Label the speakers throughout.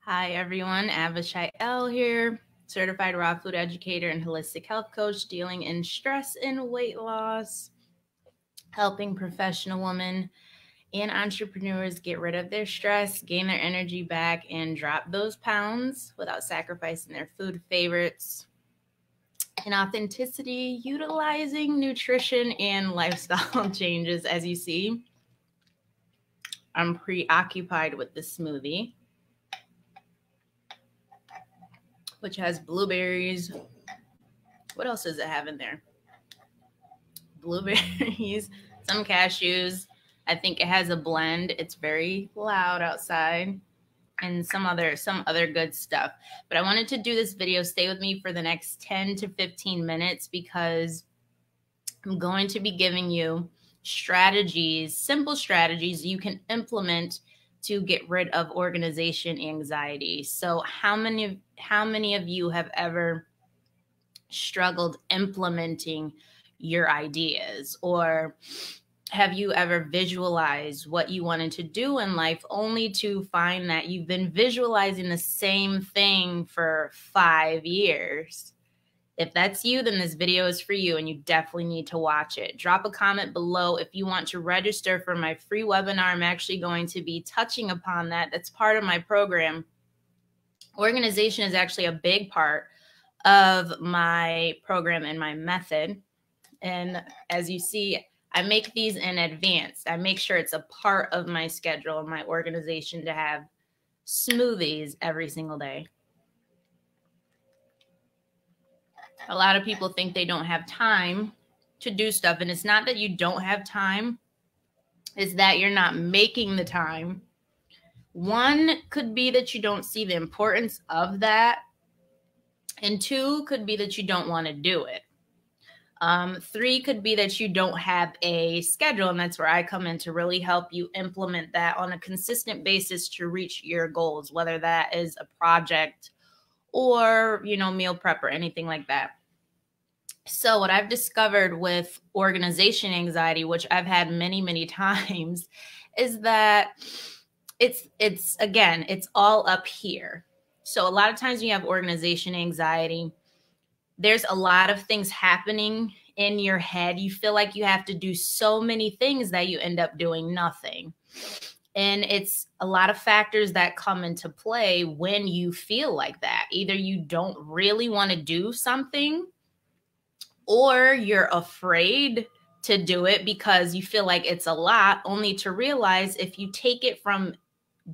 Speaker 1: Hi everyone, Avi here, certified raw food educator and holistic health coach dealing in stress and weight loss, helping professional women and entrepreneurs get rid of their stress, gain their energy back, and drop those pounds without sacrificing their food favorites. And authenticity, utilizing nutrition and lifestyle changes. As you see, I'm preoccupied with this smoothie, which has blueberries. What else does it have in there? Blueberries, some cashews. I think it has a blend. It's very loud outside, and some other good stuff. But I wanted to do this video. Stay with me for the next 10 to 15 minutes because I'm going to be giving you strategies, simple strategies you can implement to get rid of organization anxiety. So how many of you have ever struggled implementing your ideas? Or have you ever visualized what you wanted to do in life only to find that you've been visualizing the same thing for 5 years? If that's you, then this video is for you and you definitely need to watch it. Drop a comment below if you want to register for my free webinar. I'm actually going to be touching upon that. That's part of my program. Organization is actually a big part of my program and my method. And as you see, I make these in advance. I make sure it's a part of my schedule and my organization to have smoothies every single day. A lot of people think they don't have time to do stuff. And it's not that you don't have time. It's that you're not making the time. One could be that you don't see the importance of that. And two could be that you don't want to do it. Three could be that you don't have a schedule. And that's where I come in to really help you implement that on a consistent basis to reach your goals, whether that is a project or, meal prep or anything like that. So what I've discovered with organization anxiety, which I've had many, many times, is that it's all up here. So a lot of times when you have organization anxiety, there's a lot of things happening in your head. You feel like you have to do so many things that you end up doing nothing. And it's a lot of factors that come into play when you feel like that. Either you don't really want to do something, or you're afraid to do it because you feel like it's a lot, only to realize if you take it from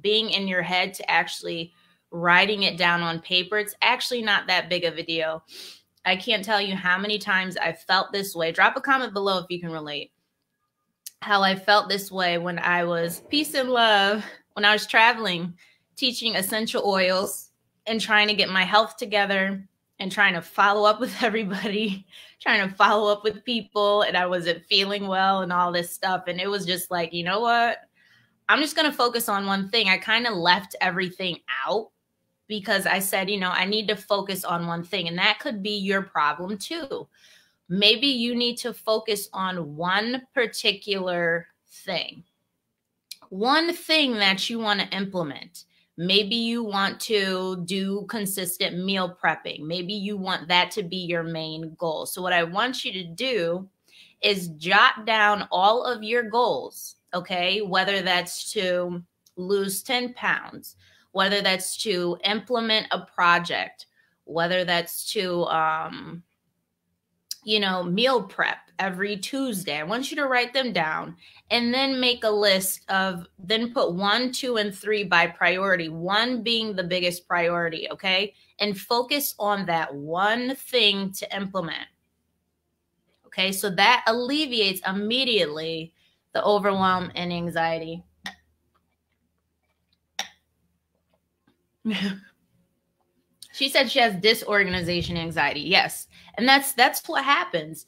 Speaker 1: being in your head to actually writing it down on paper, it's actually not that big of a deal. I can't tell you how many times I felt this way. Drop a comment below if you can relate. How I felt this way when I was, peace and love, when I was traveling, teaching essential oils and trying to get my health together and trying to follow up with everybody, trying to follow up with people, and I wasn't feeling well and all this stuff. And it was just like, you know what? I'm just going to focus on one thing. I kind of left everything out because I said, I need to focus on one thing. And that could be your problem too. Maybe you need to focus on one particular thing, one thing that you want to implement. Maybe you want to do consistent meal prepping. Maybe you want that to be your main goal. So what I want you to do is jot down all of your goals, okay? Whether that's to lose 10 pounds, whether that's to implement a project, whether that's to, meal prep every Tuesday. I want you to write them down and then make a list of, then put 1, 2, and 3 by priority, 1 being the biggest priority, okay? And focus on that one thing to implement. Okay, so that alleviates immediately the overwhelm and anxiety. She said she has disorganization anxiety. Yes. And that's what happens.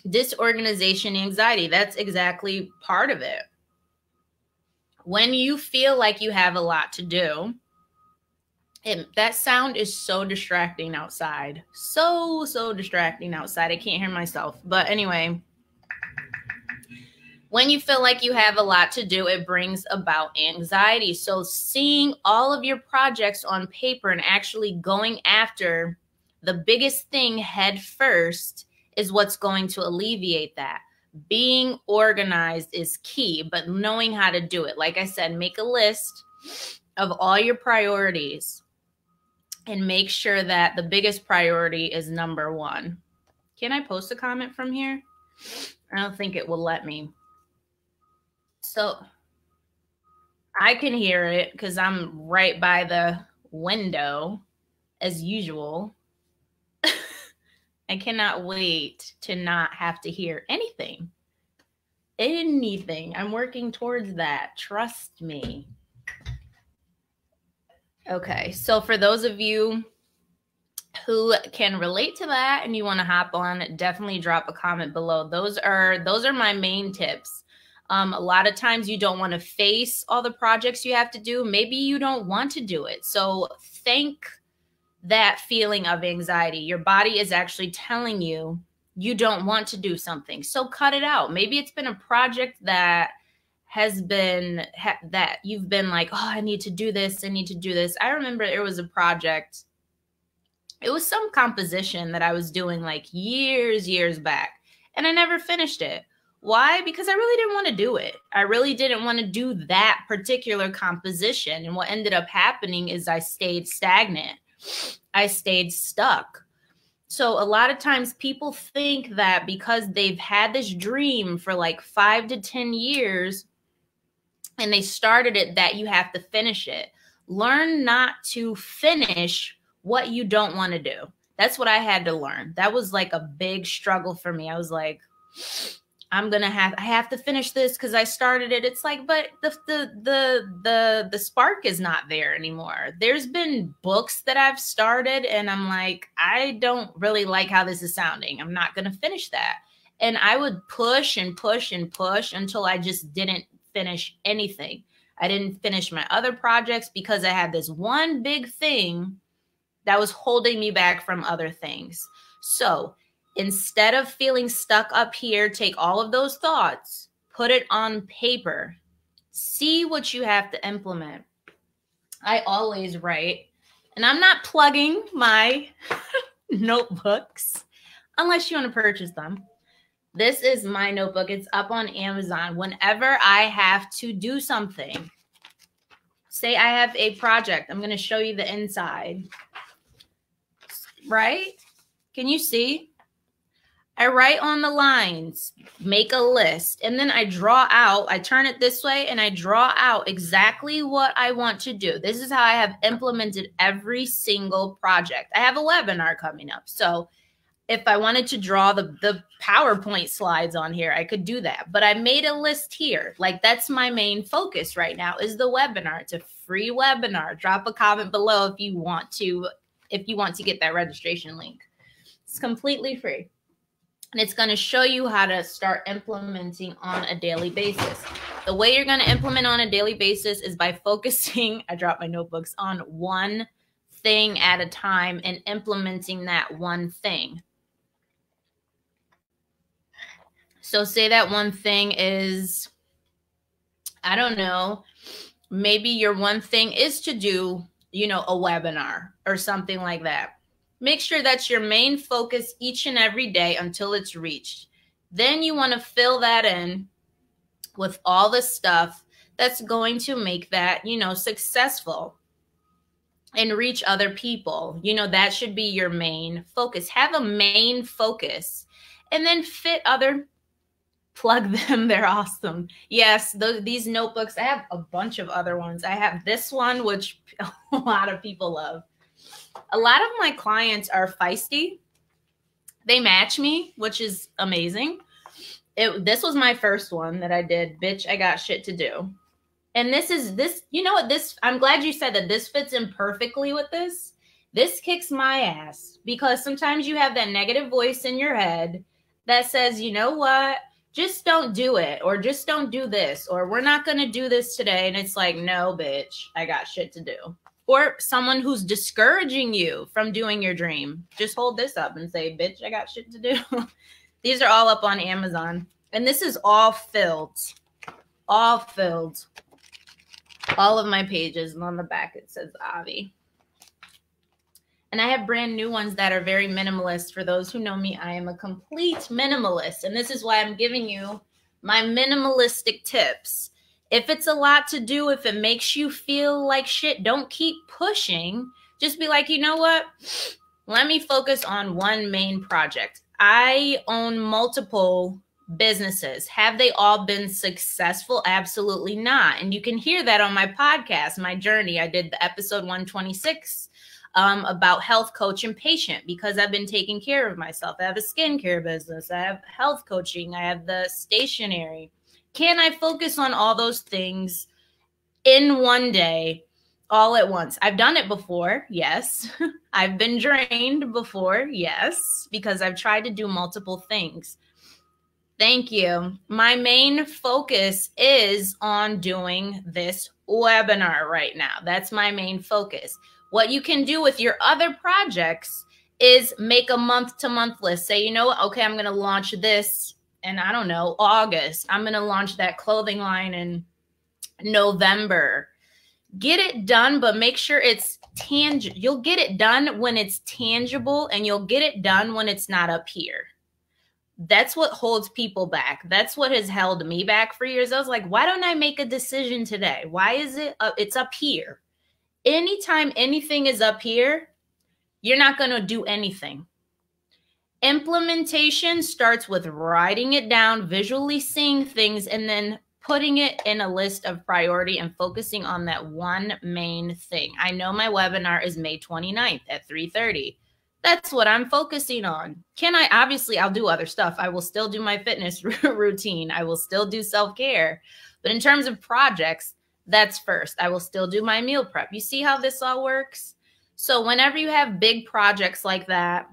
Speaker 1: Disorganization anxiety. That's exactly part of it. When you feel like you have a lot to do, that sound is so distracting outside. So distracting outside. I can't hear myself. But anyway, When you feel like you have a lot to do, it brings about anxiety. So seeing all of your projects on paper and actually going after the biggest thing head first is what's going to alleviate that. Being organized is key, but knowing how to do it. Like I said, make a list of all your priorities and make sure that the biggest priority is number one. Can I post a comment from here? I don't think it will let me. So I can hear it because I'm right by the window as usual. I cannot wait to not have to hear anything. Anything. I'm working towards that. Trust me. Okay, so for those of you who can relate to that and you want to hop on, definitely drop a comment below. Those are my main tips. A lot of times you don't want to face all the projects you have to do. Maybe you don't want to do it. So thank that feeling of anxiety. Your body is actually telling you you don't want to do something. So cut it out. Maybe it's been a project that has been that you've been like, oh, I need to do this. I need to do this. I remember there was a project. It was some composition that I was doing like years back, and I never finished it. Why? Because I really didn't want to do it. I really didn't want to do that particular composition. And what ended up happening is I stayed stagnant. I stayed stuck. So a lot of times people think that because they've had this dream for like 5 to 10 years and they started it, that you have to finish it. Learn not to finish what you don't want to do. That's what I had to learn. That was like a big struggle for me. I was like, I have to finish this because I started it. It's like, but the spark is not there anymore. There's been books that I've started and I'm like, I don't really like how this is sounding. I'm not going to finish that. And I would push and push and push until I just didn't finish anything. I didn't finish my other projects because I had this one big thing that was holding me back from other things. So instead of feeling stuck up here, take all of those thoughts, put it on paper, see what you have to implement. I always write, and I'm not plugging my notebooks unless you want to purchase them. This is my notebook. It's up on Amazon. Whenever I have to do something, say I have a project, I'm going to show you the inside, right? Can you see? I write on the lines, make a list, and then I draw out, I turn it this way and I draw out exactly what I want to do. This is how I have implemented every single project. I have a webinar coming up. So if I wanted to draw the PowerPoint slides on here, I could do that. But I made a list here. Like that's my main focus right now is the webinar. It's a free webinar. Drop a comment below if you want to get that registration link. It's completely free. And it's going to show you how to start implementing on a daily basis. The way you're going to implement on a daily basis is by focusing, I dropped my notebooks, on one thing at a time and implementing that one thing. So say that one thing is, I don't know, maybe your one thing is to do, a webinar or something like that. Make sure that's your main focus each and every day until it's reached. Then you want to fill that in with all the stuff that's going to make that, successful and reach other people. That should be your main focus. Have a main focus and then fit other, plug them. They're awesome. Yes, these notebooks, I have a bunch of other ones. I have this one, which a lot of people love. A lot of my clients are feisty. They match me, which is amazing. This was my first one that I did. Bitch, I got shit to do. And I'm glad you said that this fits in perfectly with this. This kicks my ass because sometimes you have that negative voice in your head that says, you know what? Just don't do it, or just don't do this, or we're not going to do this today. And it's like, no, bitch, I got shit to do. Or someone who's discouraging you from doing your dream. Just hold this up and say, bitch, I got shit to do. These are all up on Amazon. And this is all filled. All filled. All of my pages. And on the back it says Avi. And I have brand new ones that are very minimalist. For those who know me, I am a complete minimalist. And this is why I'm giving you my minimalistic tips. If it's a lot to do, if it makes you feel like shit, don't keep pushing. Just be like, you know what? Let me focus on one main project. I own multiple businesses. Have they all been successful? Absolutely not. And you can hear that on my podcast, My Journey. I did the episode 126 about health coach and patient, because I've been taking care of myself. I have a skincare business. I have health coaching. I have the stationery. Can I focus on all those things in one day, all at once? I've done it before. Yes. I've been drained before. Yes. Because I've tried to do multiple things. Thank you. My main focus is on doing this webinar right now. That's my main focus. What you can do with your other projects is make a month-to-month list. Say, you know what? Okay, I'm going to launch this in, I don't know, August. I'm going to launch that clothing line in November. Get it done, but make sure it's tangible. You'll get it done when it's tangible, and you'll get it done when it's not up here. That's what holds people back. That's what has held me back for years. I was like, why don't I make a decision today? Why is it? It's up here. Anytime anything is up here, you're not going to do anything. Implementation starts with writing it down, visually seeing things, and then putting it in a list of priority and focusing on that one main thing. I know my webinar is May 29th at 3:30. That's what I'm focusing on. Obviously, I'll do other stuff. I will still do my fitness routine. I will still do self-care. But in terms of projects, that's first. I will still do my meal prep. You see how this all works? So whenever you have big projects like that,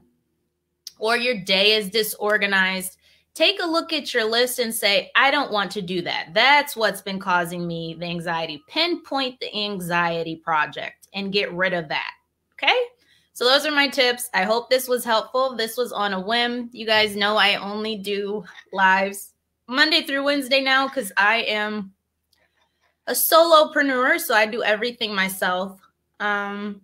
Speaker 1: or your day is disorganized, take a look at your list and say, I don't want to do that. That's what's been causing me the anxiety. Pinpoint the anxiety project and get rid of that. Okay? So those are my tips. I hope this was helpful. This was on a whim. You guys know I only do lives Monday through Wednesday now because I am a solopreneur, so I do everything myself. And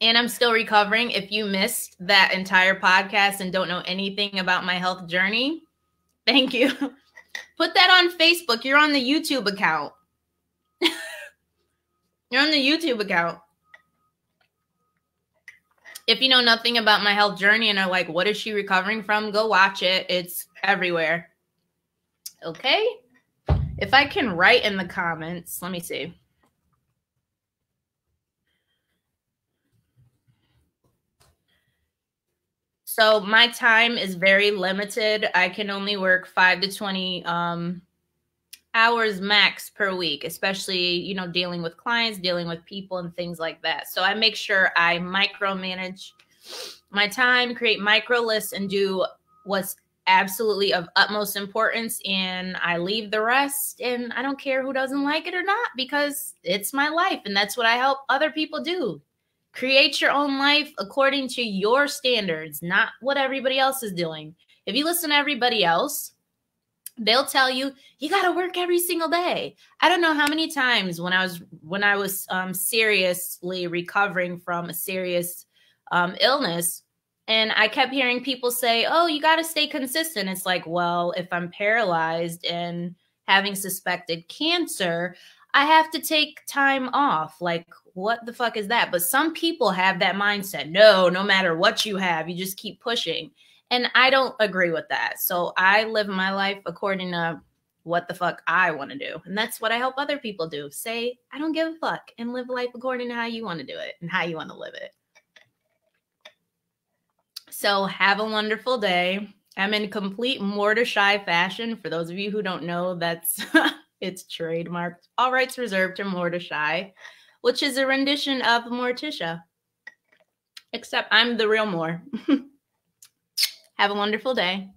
Speaker 1: I'm still recovering. If you missed that entire podcast and don't know anything about my health journey, thank you. Put that on Facebook. You're on the YouTube account. You're on the YouTube account. If you know nothing about my health journey and are like, what is she recovering from? Go watch it. It's everywhere. Okay. If I can write in the comments, let me see. So my time is very limited. I can only work 5 to 20 hours max per week, especially, you know, dealing with clients, dealing with people and things like that. So I make sure I micromanage my time, create micro lists, and do what's absolutely of utmost importance. And I leave the rest, and I don't care who doesn't like it or not, because it's my life. And that's what I help other people do. Create your own life according to your standards, not what everybody else is doing. If you listen to everybody else, they'll tell you, you got to work every single day. I don't know how many times when I was seriously recovering from a serious illness, and I kept hearing people say, oh, you got to stay consistent. It's like, well, if I'm paralyzed and having suspected cancer, I have to take time off. Like, what the fuck is that? But some people have that mindset. No matter what you have, you just keep pushing. And I don't agree with that. So I live my life according to what the fuck I want to do. And that's what I help other people do. Say, I don't give a fuck, and live life according to how you want to do it and how you want to live it. So have a wonderful day. I'm in complete Mordechai fashion. For those of you who don't know, that's it's trademarked. All rights reserved to Mordechai, which is a rendition of Morticia. Except I'm the real More. Have a wonderful day.